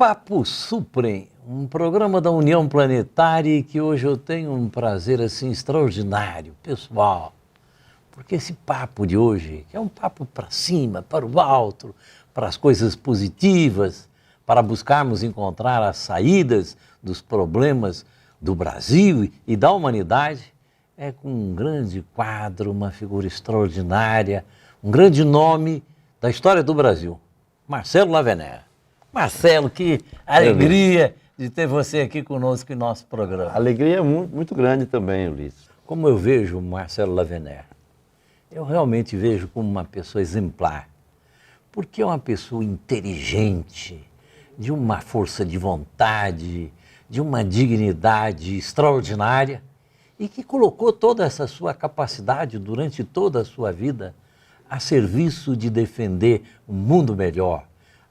Papo Suprem, um programa da União Planetária e que hoje eu tenho um prazer assim extraordinário, pessoal, porque esse papo de hoje é um papo para cima, para o alto, para as coisas positivas, para buscarmos encontrar as saídas dos problemas do Brasil e da humanidade, é com um grande quadro, uma figura extraordinária, um grande nome da história do Brasil, Marcelo Lavener. Marcelo, que alegria de ter você aqui conosco em nosso programa. A alegria é muito grande também, Ulisses. Como eu vejo o Marcelo Lavener, eu realmente vejo como uma pessoa exemplar, porque é uma pessoa inteligente, de uma força de vontade, de uma dignidade extraordinária e que colocou toda essa sua capacidade durante toda a sua vida a serviço de defender um mundo melhor,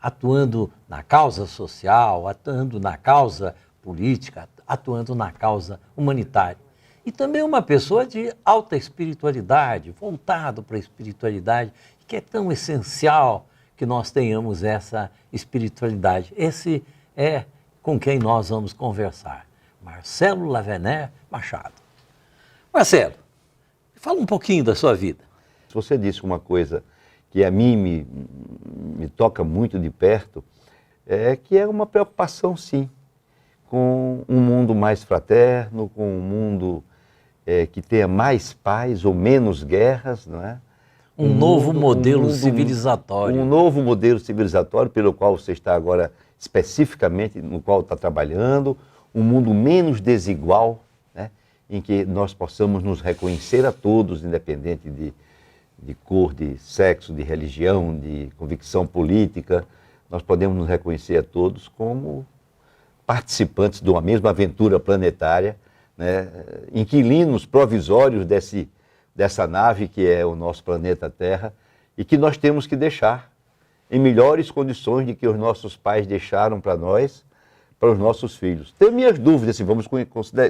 atuando na causa social, atuando na causa política, atuando na causa humanitária. E também uma pessoa de alta espiritualidade, voltado para a espiritualidade, que é tão essencial que nós tenhamos essa espiritualidade. Esse é com quem nós vamos conversar. Marcelo Lavener Machado. Marcelo, fala um pouquinho da sua vida. Você disse uma coisa que a mim me toca muito de perto, é que é uma preocupação, sim, com um mundo mais fraterno, com um mundo que tenha mais paz ou menos guerras, não é? Um novo modelo civilizatório. Um novo modelo civilizatório pelo qual você está agora, especificamente, no qual está trabalhando, um mundo menos desigual, né? Em que nós possamos nos reconhecer a todos, independente de cor, de sexo, de religião, de convicção política, nós podemos nos reconhecer a todos como participantes de uma mesma aventura planetária, né? Inquilinos provisórios dessa nave que é o nosso planeta Terra e que nós temos que deixar em melhores condições de que os nossos pais deixaram para nós, para os nossos filhos. Tenho minhas dúvidas se vamos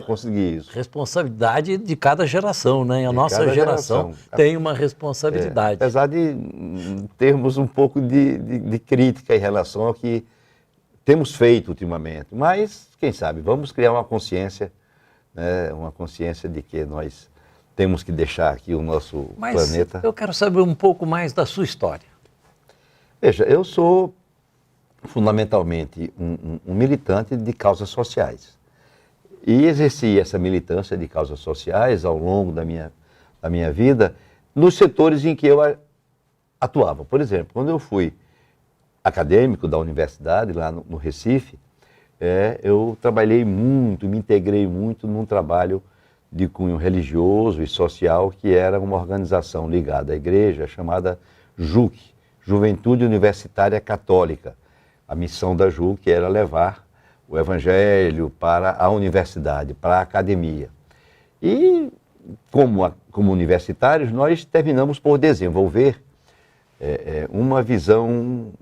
conseguir isso. Responsabilidade de cada geração, né? A nossa geração tem uma responsabilidade. Apesar de termos um pouco de crítica em relação ao que temos feito ultimamente. Mas, quem sabe, vamos criar uma consciência, né? Uma consciência de que nós temos que deixar aqui o nosso planeta. Eu quero saber um pouco mais da sua história. Veja, eu sou fundamentalmente um militante de causas sociais. E exerci essa militância de causas sociais ao longo da minha vida nos setores em que eu atuava. Por exemplo, quando eu fui acadêmico da universidade, lá no Recife, eu trabalhei muito, me integrei muito num trabalho de cunho religioso e social, que era uma organização ligada à igreja chamada JUC, Juventude Universitária Católica. A missão da JUC era levar o evangelho para a universidade, para a academia. E, como universitários, nós terminamos por desenvolver uma visão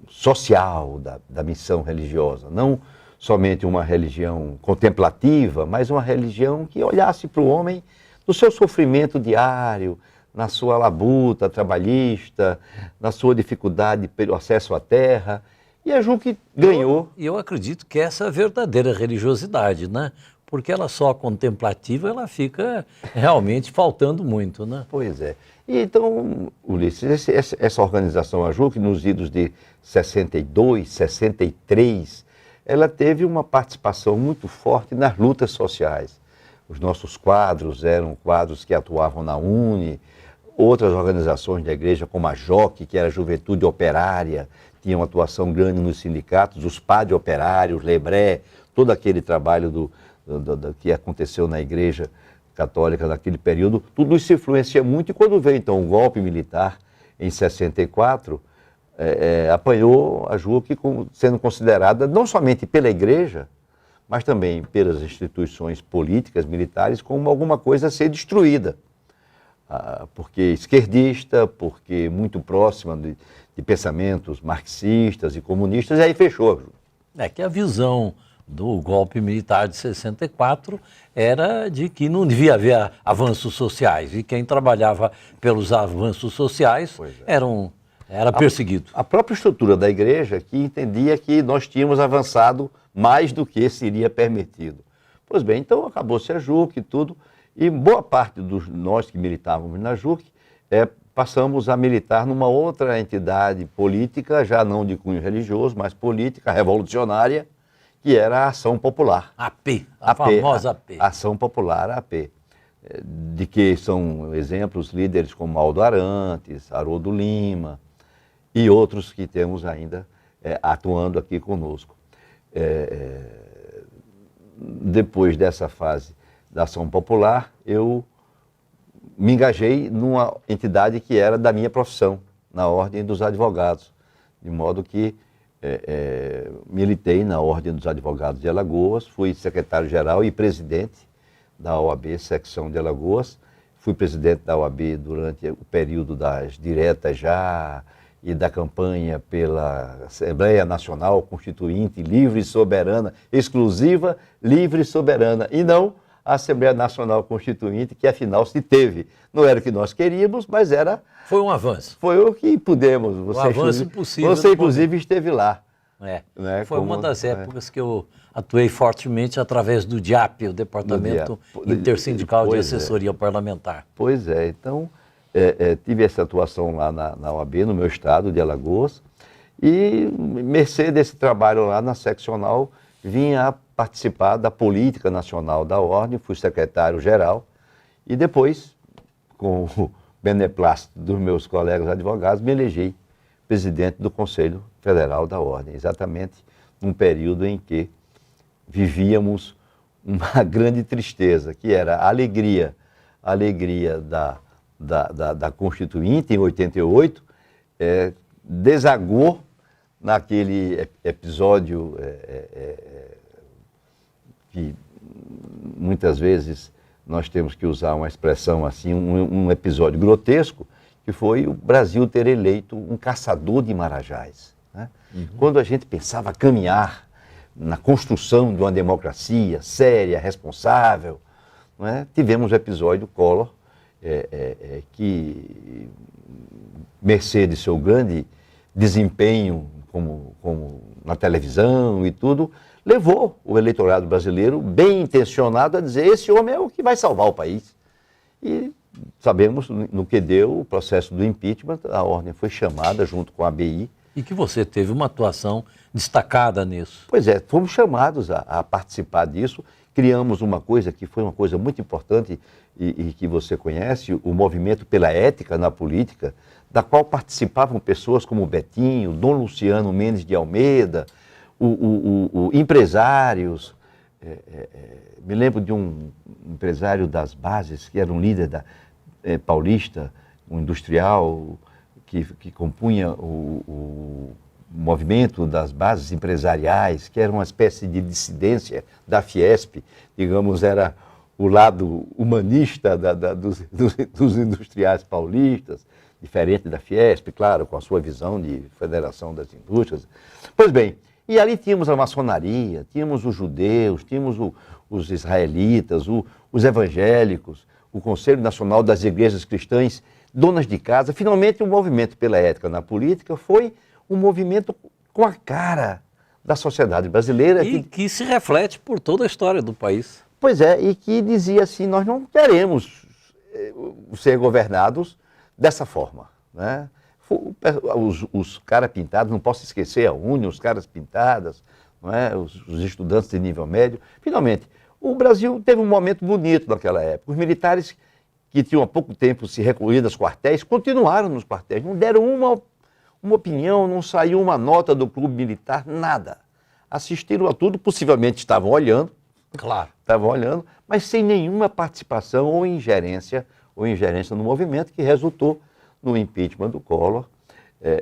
social da missão religiosa. Não somente uma religião contemplativa, mas uma religião que olhasse para o homem no seu sofrimento diário, na sua labuta trabalhista, na sua dificuldade pelo acesso à terra. E a JUC ganhou. E eu acredito que essa é a verdadeira religiosidade, né? Porque ela só contemplativa, ela fica realmente faltando muito, né? Pois é. E então, Ulisses, essa organização, a JUC, nos idos de 62, 63, ela teve uma participação muito forte nas lutas sociais. Os nossos quadros eram quadros que atuavam na UNE, outras organizações da igreja, como a JOC, que era a Juventude Operária, tinham atuação grande nos sindicatos, os padres operários, Lebré, todo aquele trabalho que aconteceu na igreja católica naquele período, tudo isso influencia muito. E quando veio então o golpe militar em 64, apanhou a JUC sendo considerada não somente pela igreja, mas também pelas instituições políticas, militares, como alguma coisa a ser destruída. Porque esquerdista, porque muito próxima de pensamentos marxistas e comunistas, e aí fechou a JUC. É que a visão do golpe militar de 64 era de que não devia haver avanços sociais, e quem trabalhava pelos avanços sociais eram Era perseguido. A própria estrutura da igreja que entendia que nós tínhamos avançado mais do que seria permitido. Pois bem, então acabou-se a JUC e tudo, e boa parte dos nós que militávamos na JUC passamos a militar numa outra entidade política, já não de cunho religioso, mas política, revolucionária, que era a Ação Popular. AP, a famosa AP. Ação Popular, AP. De que são exemplos líderes como Aldo Arantes, Haroldo Lima e outros que temos ainda atuando aqui conosco. Depois dessa fase da Ação Popular, eu me engajei numa entidade que era da minha profissão, na Ordem dos Advogados, de modo que militei na Ordem dos Advogados de Alagoas, fui secretário-geral e presidente da OAB, secção de Alagoas, fui presidente da OAB durante o período das diretas já e da campanha pela Assembleia Nacional Constituinte Livre e Soberana, exclusiva, livre e soberana, e não a Assembleia Nacional Constituinte, que afinal se teve. Não era o que nós queríamos, mas era... Foi um avanço. Foi o que pudemos. Um avanço possível. Você, inclusive, esteve lá. Né? Foi uma das épocas que eu atuei fortemente através do DIAP, o Departamento Intersindical de Assessoria Parlamentar. Pois é, então tive essa atuação lá na OAB, no meu estado de Alagoas, e mercê desse trabalho lá na seccional, vim a participar da política nacional da Ordem, fui secretário-geral, e depois, com o beneplácito dos meus colegas advogados, me elegi presidente do Conselho Federal da Ordem, exatamente num período em que vivíamos uma grande tristeza, que era a alegria da Constituinte, em 88, desagou naquele episódio que muitas vezes nós temos que usar uma expressão assim, um episódio grotesco, que foi o Brasil ter eleito um caçador de marajás. Né? Quando a gente pensava caminhar na construção de uma democracia séria, responsável, né? Tivemos o episódio Collor, que, mercê de seu grande desempenho como na televisão e tudo, levou o eleitorado brasileiro bem intencionado a dizer: esse homem é o que vai salvar o país. E sabemos no que deu o processo do impeachment, a Ordem foi chamada junto com a ABI. E que você teve uma atuação destacada nisso. Pois é, fomos chamados a participar disso, criamos uma coisa que foi uma coisa muito importante e que você conhece, o movimento pela ética na política, da qual participavam pessoas como Betinho, Dom Luciano Mendes de Almeida, empresários. Me lembro de um empresário das bases, que era um líder paulista, um industrial que compunha o movimento das bases empresariais, que era uma espécie de dissidência da Fiesp, digamos, era o lado humanista dos industriais paulistas, diferente da Fiesp, claro, com a sua visão de federação das indústrias. Pois bem, e ali tínhamos a maçonaria, tínhamos os judeus, tínhamos os israelitas, os evangélicos, o Conselho Nacional das Igrejas Cristãs, donas de casa. Finalmente, o movimento pela ética na política foi um movimento com a cara da sociedade brasileira. E que se reflete por toda a história do país. Pois é, e que dizia assim: nós não queremos ser governados dessa forma, né? Os caras pintados, não posso esquecer a UNE, os caras pintadas, não é? Os estudantes de nível médio. Finalmente, o Brasil teve um momento bonito naquela época. Os militares que tinham há pouco tempo se recolhido aos quartéis, continuaram nos quartéis, não deram uma opinião, não saiu uma nota do clube militar, nada. Assistiram a tudo, possivelmente estavam olhando. Claro. Estavam olhando, mas sem nenhuma participação ou ingerência no movimento, que resultou no impeachment do Collor.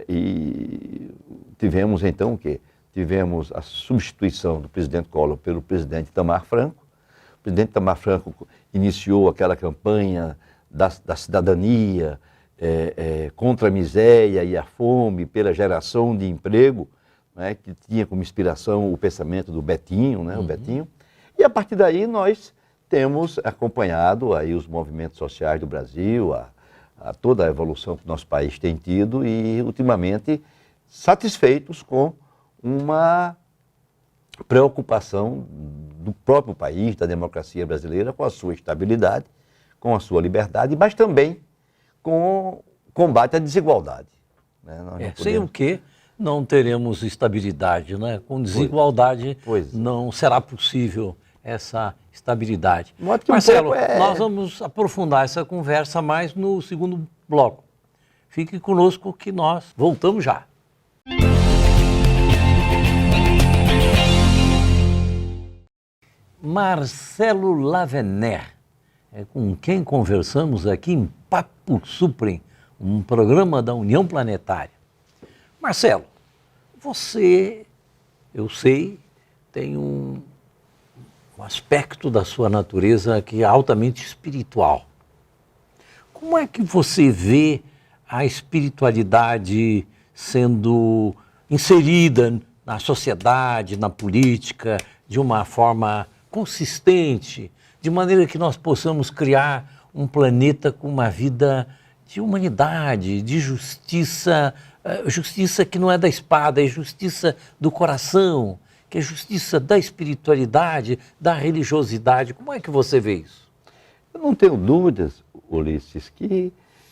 E tivemos então o quê? Tivemos a substituição do presidente Collor pelo presidente Itamar Franco. O presidente Itamar Franco iniciou aquela campanha da cidadania contra a miséria e a fome, pela geração de emprego, né, que tinha como inspiração o pensamento do Betinho, né, o Betinho. E a partir daí nós temos acompanhado aí os movimentos sociais do Brasil, a toda a evolução que nosso país tem tido e, ultimamente, satisfeitos com uma preocupação do próprio país, da democracia brasileira, com a sua estabilidade, com a sua liberdade, mas também com o combate à desigualdade. Né? Sem o que não teremos estabilidade, né? Com desigualdade não será possível essa estabilidade. Marcelo, nós vamos aprofundar essa conversa mais no segundo bloco. Fique conosco que nós voltamos já. Marcelo Lavener, é com quem conversamos aqui em Papo Suprem, um programa da União Planetária. Marcelo, você, eu sei, tem um aspecto da sua natureza que é altamente espiritual. Como é que você vê a espiritualidade sendo inserida na sociedade, na política, de uma forma consistente, de maneira que nós possamos criar um planeta com uma vida de humanidade, de justiça, justiça que não é da espada, é justiça do coração, que é justiça da espiritualidade, da religiosidade. Como é que você vê isso? Eu não tenho dúvidas, Ulisses, que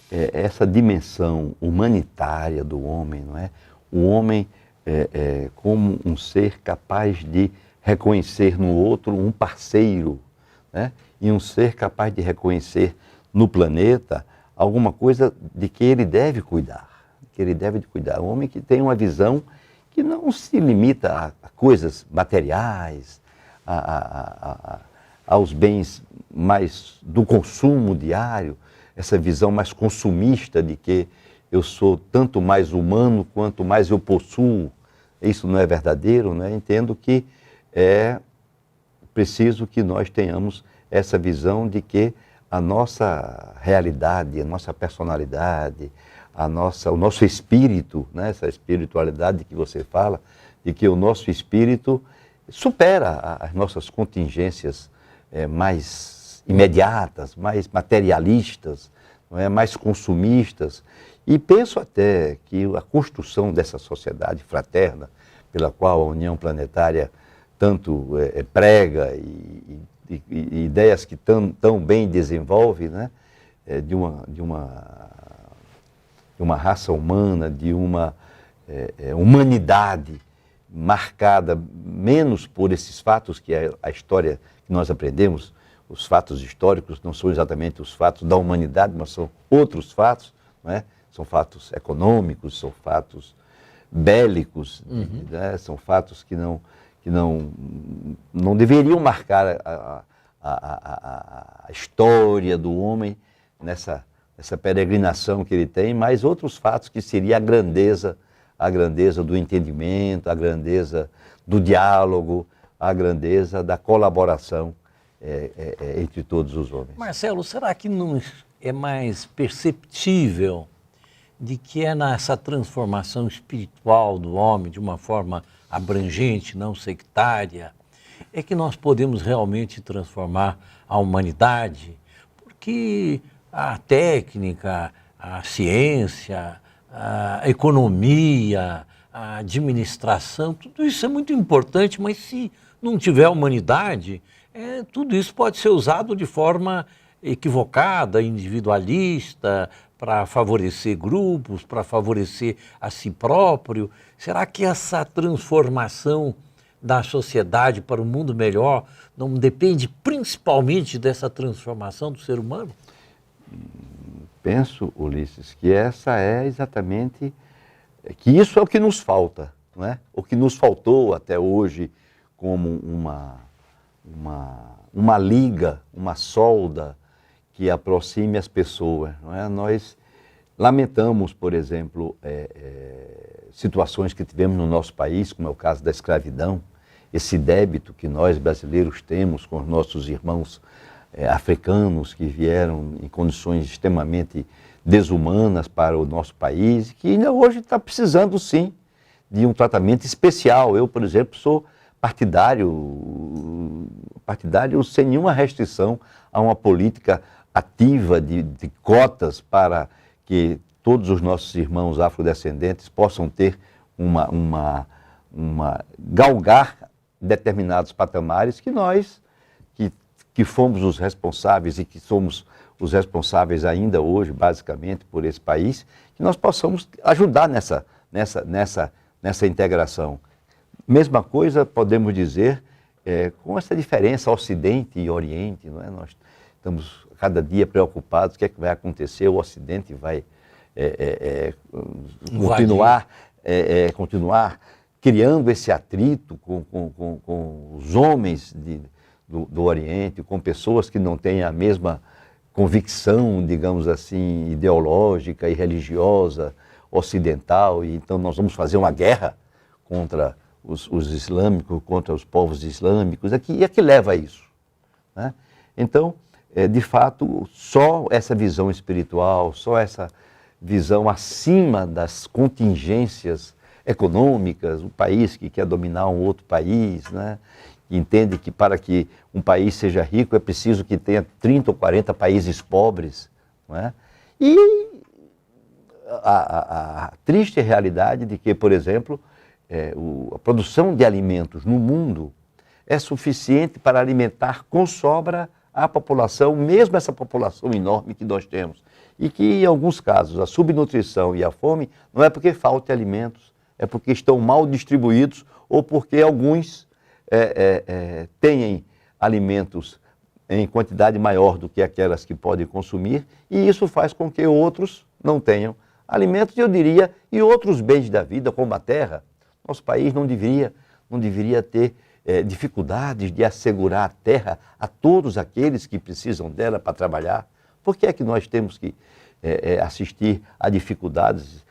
essa dimensão humanitária do homem, não é? O homem como um ser capaz de reconhecer no outro um parceiro, né? E um ser capaz de reconhecer no planeta alguma coisa de que ele deve cuidar, Um homem que tem uma visão que não se limita a coisas materiais, aos bens mais do consumo diário, essa visão mais consumista de que eu sou tanto mais humano quanto mais eu possuo. Isso não é verdadeiro, né? Entendo que é preciso que nós tenhamos essa visão de que a nossa realidade, a nossa personalidade, o nosso espírito, né? Essa espiritualidade que você fala, de que o nosso espírito supera as nossas contingências mais imediatas, mais materialistas, não é? Mais consumistas. E penso até que a construção dessa sociedade fraterna, pela qual a União Planetária tanto prega e ideias que tão bem desenvolve, né? De uma raça humana, de uma humanidade marcada menos por esses fatos que é a história que nós aprendemos. Os fatos históricos não são exatamente os fatos da humanidade, mas são outros fatos, não é? São fatos econômicos, são fatos bélicos, né? São fatos que não deveriam marcar a história do homem nessa peregrinação que ele tem, mas outros fatos que seria a grandeza do entendimento, a grandeza do diálogo, a grandeza da colaboração entre todos os homens. Marcelo, será que não é mais perceptível de que é nessa transformação espiritual do homem, de uma forma abrangente, não sectária, é que nós podemos realmente transformar a humanidade? Porque a técnica, a ciência, a economia, a administração, tudo isso é muito importante, mas se não tiver humanidade, tudo isso pode ser usado de forma equivocada, individualista, para favorecer grupos, para favorecer a si próprio. Será que essa transformação da sociedade para um mundo melhor não depende principalmente dessa transformação do ser humano? Penso, Ulisses, que essa é exatamente, que isso é o que nos falta, não é? O que nos faltou até hoje como uma liga, uma solda que aproxime as pessoas, não é? Nós lamentamos, por exemplo, situações que tivemos no nosso país, como é o caso da escravidão, esse débito que nós brasileiros temos com os nossos irmãos africanos que vieram em condições extremamente desumanas para o nosso país, que ainda hoje está precisando, sim, de um tratamento especial. Eu, por exemplo, sou partidário sem nenhuma restrição a uma política ativa de cotas para que todos os nossos irmãos afrodescendentes possam ter galgar determinados patamares que nós, que fomos os responsáveis e que somos os responsáveis ainda hoje, basicamente, por esse país, que nós possamos ajudar nessa integração. Mesma coisa podemos dizer com essa diferença Ocidente e Oriente, não é? Nós estamos cada dia preocupados, o que é que vai acontecer, o Ocidente vai continuar criando esse atrito com os homens do Oriente, com pessoas que não têm a mesma convicção, digamos assim, ideológica e religiosa ocidental, e então nós vamos fazer uma guerra contra os islâmicos, contra os povos islâmicos, e a que leva a isso, né? Então, de fato, só essa visão espiritual, só essa visão acima das contingências econômicas, um país que quer dominar um outro país, né? Que entende que para que um país seja rico é preciso que tenha 30 ou 40 países pobres, não é? E a triste realidade de que, por exemplo, a produção de alimentos no mundo é suficiente para alimentar com sobra a população, mesmo essa população enorme que nós temos. E que, em alguns casos, a subnutrição e a fome não é porque falte alimentos, é porque estão mal distribuídos ou porque alguns têm alimentos em quantidade maior do que aquelas que podem consumir, e isso faz com que outros não tenham alimentos, eu diria, e outros bens da vida, como a terra. Nosso país não deveria ter dificuldades de assegurar a terra a todos aqueles que precisam dela para trabalhar. Por que é que nós temos que assistir a dificuldades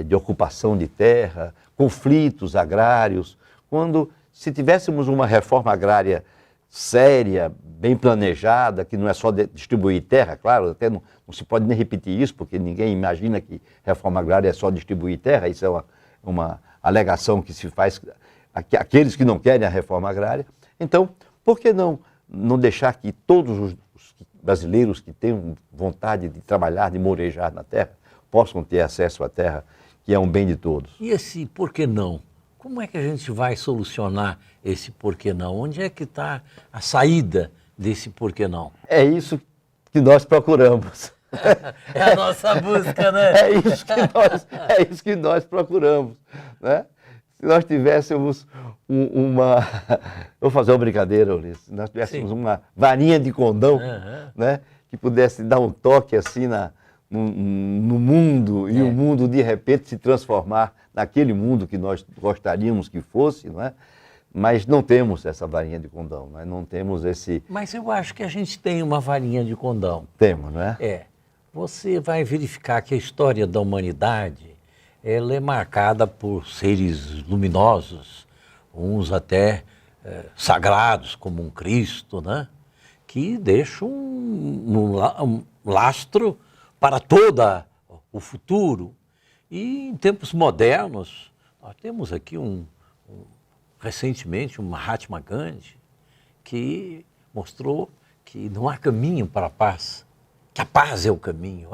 de ocupação de terra, conflitos agrários, quando, se tivéssemos uma reforma agrária séria, bem planejada, que não é só distribuir terra, claro, até não se pode nem repetir isso, porque ninguém imagina que reforma agrária é só distribuir terra, isso é uma alegação que se faz àqueles que não querem a reforma agrária. Então, por que não deixar que todos os brasileiros que têm vontade de trabalhar, de morejar na terra, possam ter acesso à terra, que é um bem de todos? E esse por que não? Como é que a gente vai solucionar esse por que não? Onde é que está a saída desse por que não? É isso que nós procuramos. É a nossa busca, né? É isso que nós procuramos, né? Se nós tivéssemos vou fazer uma brincadeira, Ulisses. Se nós tivéssemos uma varinha de condão, né, que pudesse dar um toque assim no mundo, e o mundo de repente se transformar naquele mundo que nós gostaríamos que fosse, não é? Mas não temos essa varinha de condão, nós não temos esse... Mas eu acho que a gente tem uma varinha de condão. Temos, não é? Você vai verificar que a história da humanidade, ela é marcada por seres luminosos, uns até sagrados, como um Cristo, né? Que deixam um lastro para todo o futuro. E em tempos modernos, nós temos aqui recentemente um Mahatma Gandhi, que mostrou que não há caminho para a paz, que a paz é o caminho.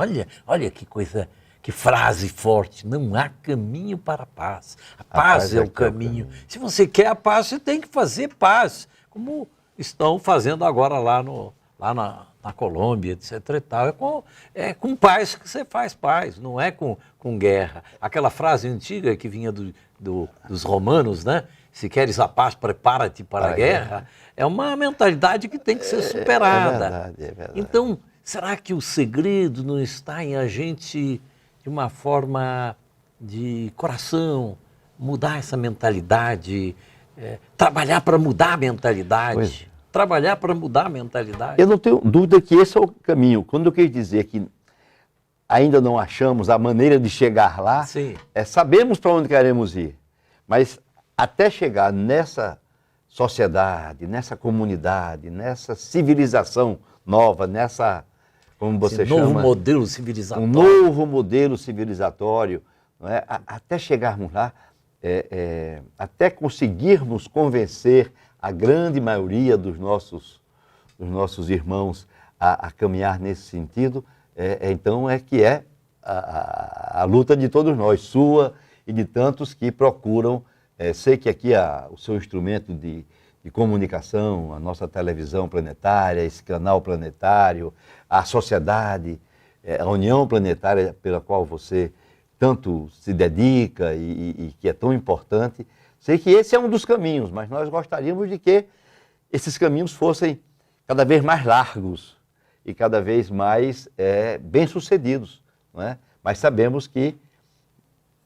Olha que coisa, que frase forte, não há caminho para a paz. A paz é o caminho. Se você quer a paz, você tem que fazer paz, como estão fazendo agora lá na Colômbia, etc. e tal. É com paz que você faz paz, não é com guerra. Aquela frase antiga que vinha dos romanos, né? Se queres a paz, prepara-te para a guerra. É uma mentalidade que tem que ser superada. É verdade. Então, será que o segredo não está em a gente, de uma forma de coração, mudar essa mentalidade, trabalhar para mudar a mentalidade? Trabalhar para mudar a mentalidade. Eu não tenho dúvida que esse é o caminho. Quando eu quis dizer que ainda não achamos a maneira de chegar lá, sabemos para onde queremos ir. Mas até chegar nessa sociedade, nessa comunidade, nessa civilização nova, como você chama... novo modelo civilizatório. Um novo modelo civilizatório. Não é? Até chegarmos lá, até conseguirmos convencer a grande maioria dos nossos irmãos a caminhar nesse sentido, então é que é a luta de todos nós, sua e de tantos que procuram. Sei que aqui o seu instrumento de comunicação, a nossa televisão planetária, esse canal planetário, a sociedade, a união planetária pela qual você tanto se dedica e que é tão importante. Sei que esse é um dos caminhos, mas nós gostaríamos de que esses caminhos fossem cada vez mais largos e cada vez mais bem-sucedidos, não é? Mas sabemos que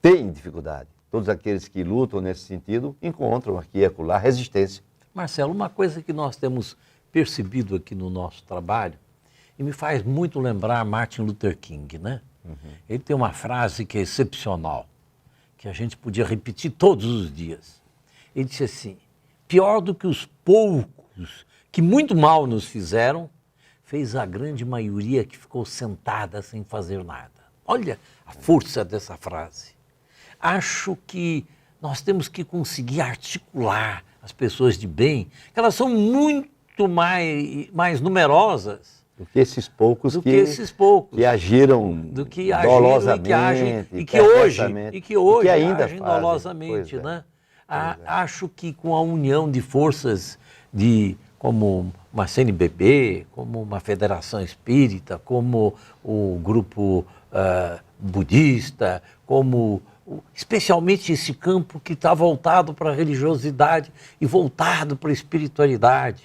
tem dificuldade. Todos aqueles que lutam nesse sentido encontram aqui e acolá resistência. Marcelo, uma coisa que nós temos percebido aqui no nosso trabalho, e me faz muito lembrar Martin Luther King, né? Ele tem uma frase que é excepcional, que a gente podia repetir todos os dias. Ele disse assim: pior do que os poucos que muito mal nos fizeram, fez a grande maioria que ficou sentada sem fazer nada. Olha a força dessa frase. Acho que nós temos que conseguir articular as pessoas de bem, que elas são muito mais numerosas do que esses poucos que agiram dolosamente, e que hoje ainda agem dolosamente, né? Acho que com a união de forças como uma CNBB, como uma Federação Espírita, como o grupo budista, como especialmente esse campo que está voltado para a religiosidade e voltado para a espiritualidade,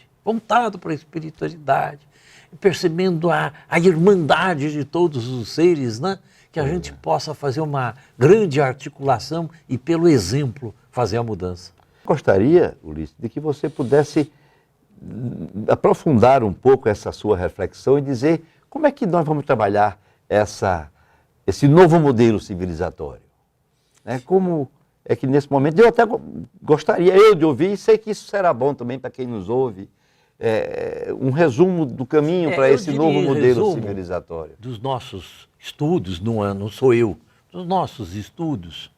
percebendo a irmandade de todos os seres, né? Que a gente possa fazer uma grande articulação e, pelo exemplo, fazer a mudança. Gostaria, Ulisses, de que você pudesse aprofundar um pouco essa sua reflexão e dizer como é que nós vamos trabalhar esse novo modelo civilizatório. Como é que nesse momento, eu até gostaria de ouvir, e sei que isso será bom também para quem nos ouve, um resumo do caminho para esse novo modelo civilizatório. Dos nossos estudos, não sou eu, dos nossos estudos,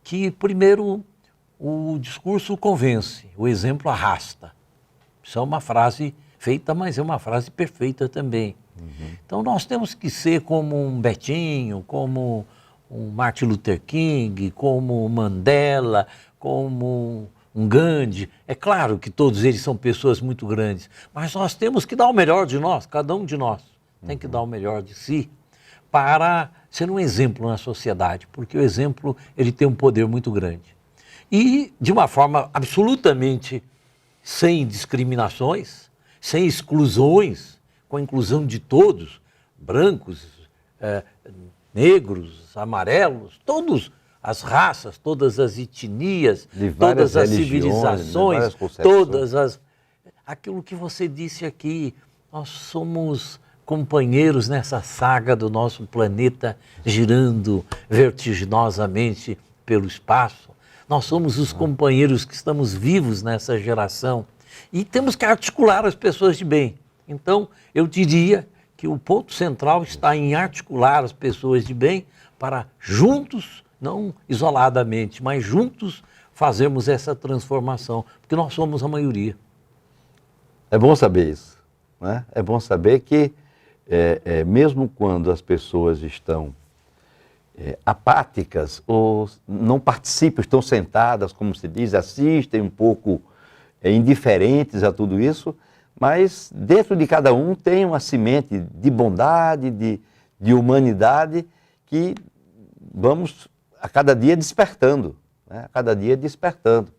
que primeiro o discurso convence, o exemplo arrasta. Isso é uma frase feita, mas é uma frase perfeita também. Então nós temos que ser como um Betinho, como um Martin Luther King, como Mandela, como um Gandhi. É claro que todos eles são pessoas muito grandes, mas nós temos que dar o melhor de nós, cada um de nós tem que dar o melhor de si para ser um exemplo na sociedade, porque o exemplo ele tem um poder muito grande. E de uma forma absolutamente sem discriminações, sem exclusões, com a inclusão de todos, brancos, negros, amarelos, todas as raças, todas as etnias, todas as civilizações, aquilo que você disse aqui, nós somos companheiros nessa saga do nosso planeta girando vertiginosamente pelo espaço. Nós somos os companheiros que estamos vivos nessa geração e temos que articular as pessoas de bem. Então, eu diria que o ponto central está em articular as pessoas de bem para juntos, não isoladamente, mas juntos fazermos essa transformação, porque nós somos a maioria. É bom saber isso, né? É bom saber que mesmo quando as pessoas estão apáticas ou não participam, estão sentadas, como se diz, assistem um pouco indiferentes a tudo isso, mas dentro de cada um tem uma semente de bondade, de humanidade que vamos a cada dia despertando, né? A cada dia despertando.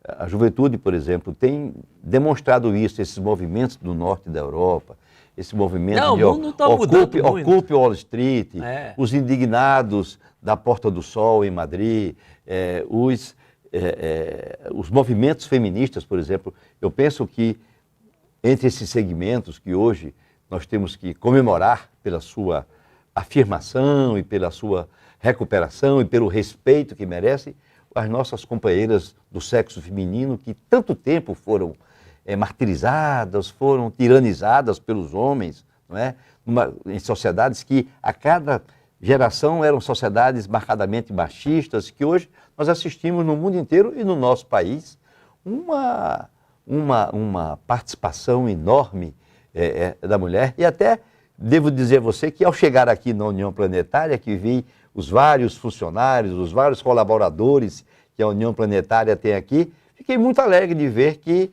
A juventude, por exemplo, tem demonstrado isso, esses movimentos do norte da Europa, esse movimento de Ocupe Wall Street, os indignados da Porta do Sol em Madrid, os movimentos feministas, por exemplo. Eu penso que entre esses segmentos que hoje nós temos que comemorar pela sua afirmação e pela sua recuperação e pelo respeito que merecem, as nossas companheiras do sexo feminino que tanto tempo foram martirizadas, foram tiranizadas pelos homens, não é? Em sociedades que a cada geração eram sociedades marcadamente machistas, que hoje nós assistimos no mundo inteiro e no nosso país uma participação enorme da mulher. E até devo dizer a você que ao chegar aqui na União Planetária, que vi os vários funcionários, os vários colaboradores que a União Planetária tem aqui, fiquei muito alegre de ver que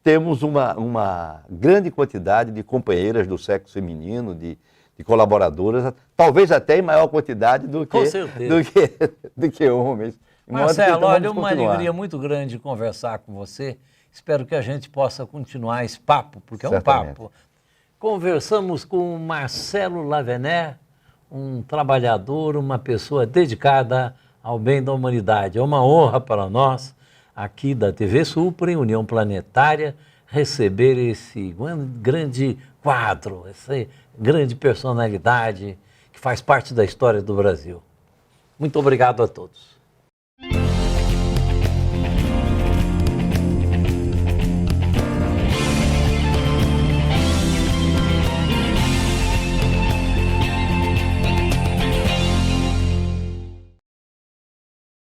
temos uma grande quantidade de companheiras do sexo feminino, de colaboradoras, talvez até em maior quantidade do que homens. Marcelo, olha, uma alegria muito grande conversar com você. Espero que a gente possa continuar esse papo, porque é um papo. Conversamos com o Marcelo Lavené, um trabalhador, uma pessoa dedicada ao bem da humanidade. É uma honra para nós, aqui da TV Supra, em União Planetária, receber esse grande quadro, essa grande personalidade que faz parte da história do Brasil. Muito obrigado a todos.